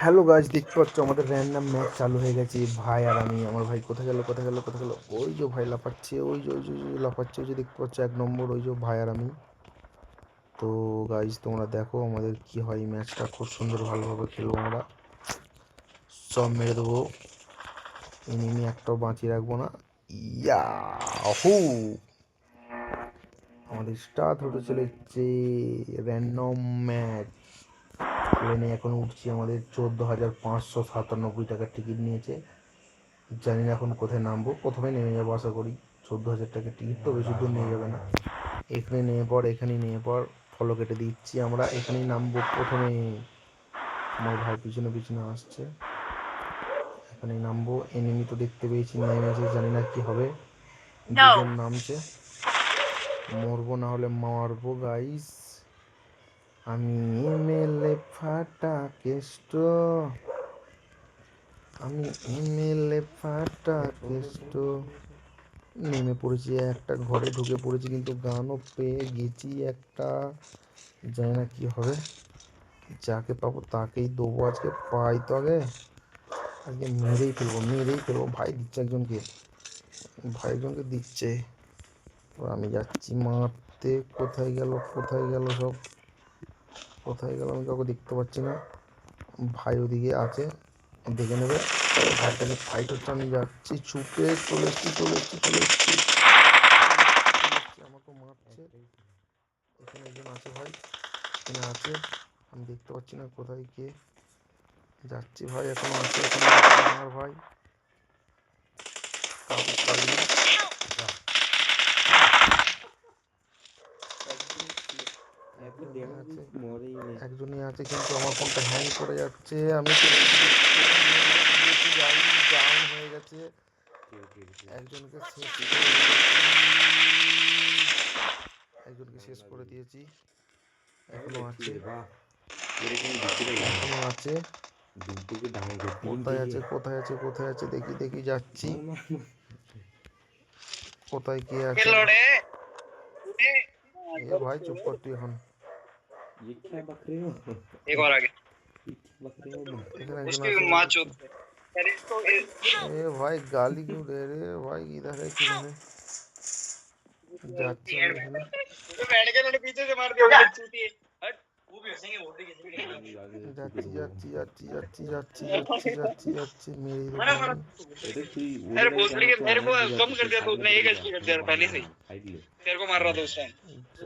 Hello guys, দেখতে পাচ্ছ আমাদের র্যান্ডম ম্যাচ চালু হয়ে গেছে। ভাই আর আমি, আমার ভাই কোথায় গেল কোথায় গেল কোথায় গেল, ওই যে ভাই লাফাচ্ছে, ওই যে লাফাচ্ছে, ওই যে দেখতে পাচ্ছ 1 নম্বর, ওই যে ভাই আর আমি। তো গাইস তোমরা দেখো আমাদের কি হয়, ম্যাচটা খুব সুন্দর ভালোভাবে খেলবো আমরা, সব মেরে দেবো, এনিমি একটাও বাঁচিয়ে রাখবো না। ইয়াহু, আমাদের স্টার্ট হতে চলেছে র্যান্ডম ম্যাচ। প্লেনে এখন উঠছি, আমাদের 14,597 টাকার টিকিট নিয়েছে। জানি না এখন কোথায় নামবো, প্রথমে নেমে যাবো আশা করি। 14,000 টাকার টিকিট তো বেশি দূর নিয়ে যাবে না। এখানে নেমে পর, এখানেই নেমে পর, ফলো কেটে দিচ্ছি, আমরা এখানেই নামবো প্রথমে। আমার ভাই পিছনে পিছনে আসছে, এখানেই নামবো। এনিমি তো দেখতে পেয়েছি, নেমেছে, জানি না কি হবে। দুজন নামছে, মরবো না হলে মারবো গাইস। আমি এমএলএ ফাটা কেষ্ট, আমি এমএলএ ফাটা কেষ্ট। নেমে পড়েছি, একটা ঘরে ঢুকে পড়েছি, কিন্তু গানও পেয়ে গেছি একটা। জানি না কি হবে, যাকে পাবো তাকেই দেবো আজকে। পাই তো আগে, আজকে মেরেই ফেলবো, মেরেই ফেলবো। ভাই দিচ্ছে একজনকে, ভাই একজনকে দিচ্ছে, আমি যাচ্ছি মারতে। কোথায় গেল কোথায় গেল সব, কোথায় গেল, আমি কাউকে দেখতে পাচ্ছি না। ভাই ওদিকে আছে, দেখে নেবে। ভাইটাকে ফাইট হচ্ছে, আমি যাচ্ছি ছুটে, চলে এসছি চলে এসছি চলে এসছি, আমাকে মারছে। এখানে একজন আছে ভাই, এখানে আছে, আমি দেখতে পাচ্ছি না কোথায় কে। যাচ্ছি ভাই, এখনো আছে, এখানে আমার ভাই, কাউকে ছাড়িনি। একজনই আছে, কিন্তু আমার ফোনটা হ্যাং করে যাচ্ছে। আমি ডাউন হয়ে গেছে, একজনকে শেষ একজনকে শেষ করে দিয়েছি। এখনো আছে, এখনো আছে। কোথায় আছে কোথায় আছে কোথায় আছে, দেখি দেখি যাচ্ছি, কোথায় কে আছে। এ ভাই চুপ কর তুই এখন। এখানে একজন আছে। ए भाई गाली क्यों दे रहे हो भाई, इधर है किधर है। যাচ্ছি আমি এখানে, যাচ্ছি যাচ্ছি যাচ্ছি যাচ্ছি যাচ্ছি যাচ্ছি যাচ্ছি যাচ্ছি, মেরে দেবো আমি।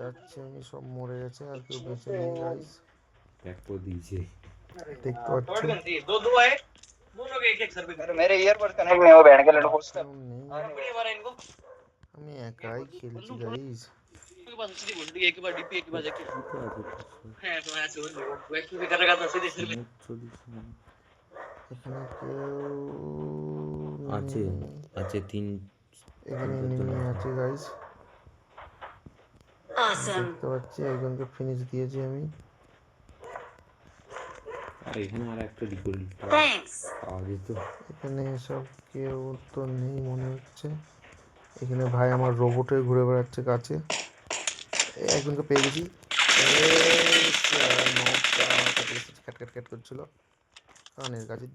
যাচ্ছি আমি, সব মরে গেছে, আর কেউ বেঁচে নেই গাইস, দেখতে পাচ্ছি। কেউ নেই, আমি একাই খেলছি গাইস। এখানে কেউ আছে, আছে তিন এখানে নেমে আছে গাইস, দেখতে পাচ্ছি। একজনকে ফিনিশ দিয়েছি আমি। আর এখানে আর একটা রিকল পাওয়া যেত। এখানে সব কেউ তো নেই মনে হচ্ছে। এখানে ভাই আমার রোবটে ঘুরে বেড়াচ্ছে কাছে, একজনকে পেয়ে গেছি। খ্যাট খ্যাট খ্যাট করছিল কানের কাছে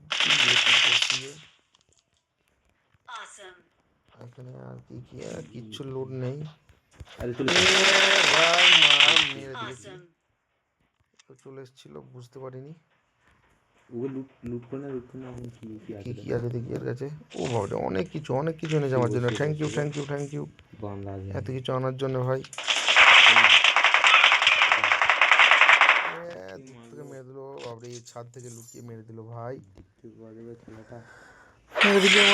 দিয়ে। এখানে আর কি কি, আর কিচ্ছু লুট নেই। ভাই মার মেরে দিয়েছি, চলে এসেছিল, বুঝতে পারিনি কি কি আছে দেখি এর কাছে। ও বাবা, অনেক কিছু অনেক কিছু এনেছে আমার জন্য। Thank you thank you thank you, এত কিছু আনার জন্য ভাই। দূর থেকে মেরে দিল বাবরে, ছাদ থেকে লুকিয়ে মেরে দিল ভাই, মেরে দিল।